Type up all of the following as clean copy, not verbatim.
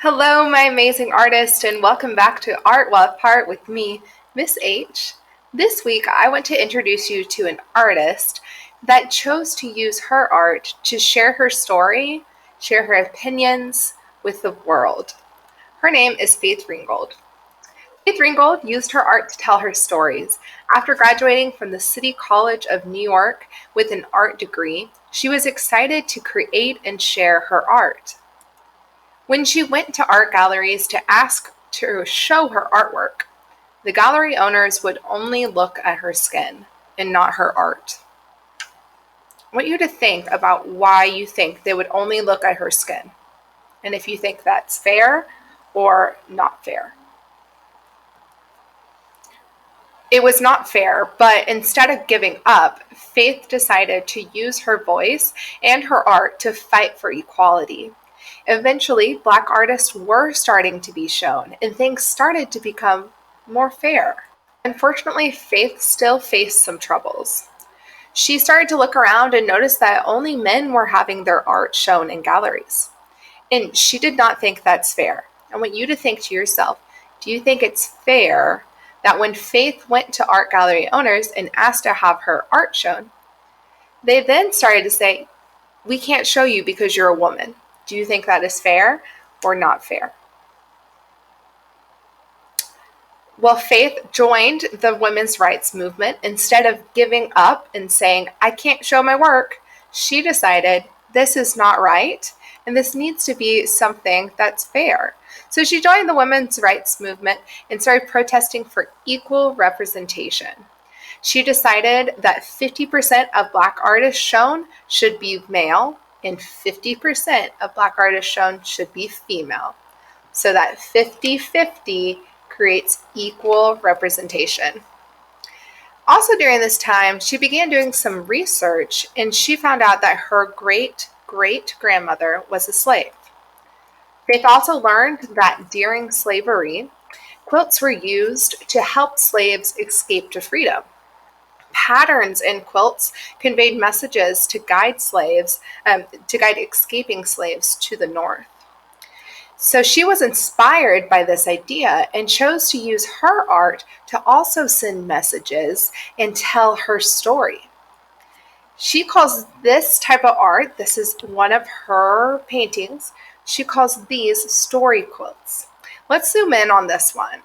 Hello, my amazing artist, and welcome back to Art While Apart with me, Miss H. This week, I want to introduce you to an artist that chose to use her art to share her story, share her opinions with the world. Her name is Faith Ringgold. Faith Ringgold used her art to tell her stories. After graduating from the City College of New York with an art degree, she was excited to create and share her art. When she went to art galleries to ask to show her artwork, the gallery owners would only look at her skin and not her art. I want you to think about why you think they would only look at her skin, and if you think that's fair or not fair. It was not fair, but instead of giving up, Faith decided to use her voice and her art to fight for equality. Eventually, Black artists were starting to be shown, and things started to become more fair. Unfortunately, Faith still faced some troubles. She started to look around and notice that only men were having their art shown in galleries. And she did not think that's fair. I want you to think to yourself, do you think it's fair that when Faith went to art gallery owners and asked to have her art shown, they then started to say, we can't show you because you're a woman. Do you think that is fair or not fair? Well, Faith joined the women's rights movement. Instead of giving up and saying, I can't show my work, she decided this is not right and this needs to be something that's fair. So she joined the women's rights movement and started protesting for equal representation. She decided that 50% of Black artists shown should be male and 50% of Black artists shown should be female. So that 50-50 creates equal representation. Also during this time, she began doing some research and she found out that her great-great-grandmother was a slave. Faith also learned that during slavery, quilts were used to help slaves escape to freedom. Patterns in quilts conveyed messages to guide escaping slaves to the north. So she was inspired by this idea and chose to use her art to also send messages and tell her story. She calls this type of art, this is one of her paintings, she calls these story quilts. Let's zoom in on this one.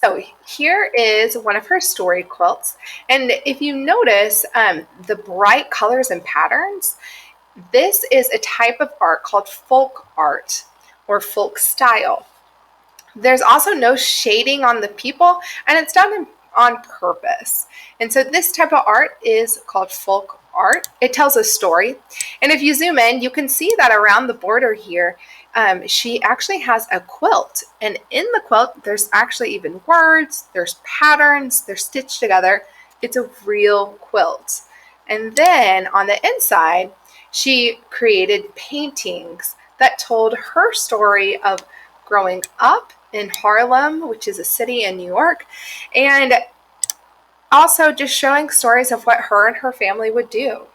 So here is one of her story quilts, and if you notice the bright colors and patterns, this is a type of art called folk art or folk style. There's also no shading on the people, and it's done on purpose. And so this type of art is called folk art. It tells a story, and if you zoom in, you can see that around the border here, she actually has a quilt, and in the quilt there's actually even words, there's patterns, they're stitched together. It's a real quilt. And then on the inside, she created paintings that told her story of growing up in Harlem, which is a city in New York, and also just showing stories of what her and her family would do.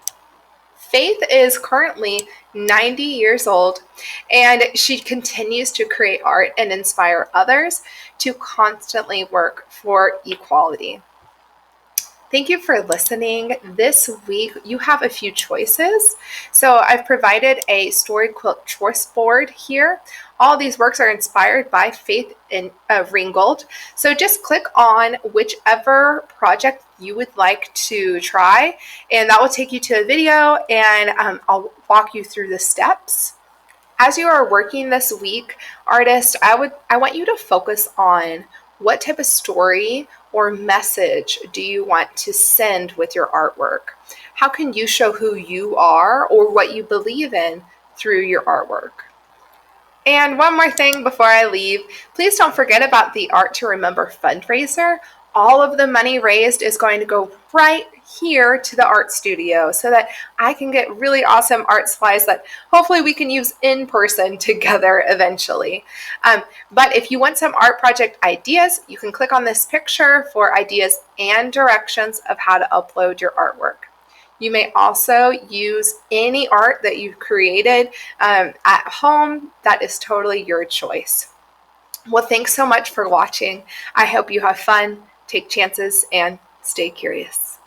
Faith is currently 90 years old, and she continues to create art and inspire others to constantly work for equality. Thank you for listening. This week, you have a few choices. So I've provided a story quilt choice board here. All these works are inspired by Faith Ringgold. So just click on whichever project you would like to try, and that will take you to a video, and I'll walk you through the steps. As you are working this week, artist, I want you to focus on what type of story or message do you want to send with your artwork? How can you show who you are or what you believe in through your artwork? And one more thing before I leave, please don't forget about the Art to Remember fundraiser. All of the money raised is going to go right here to the art studio so that I can get really awesome art supplies that hopefully we can use in person together eventually. But if you want some art project ideas, you can click on this picture for ideas and directions of how to upload your artwork. You may also use any art that you've created at home. That is totally your choice. Well, thanks so much for watching. I hope you have fun, take chances, and stay curious.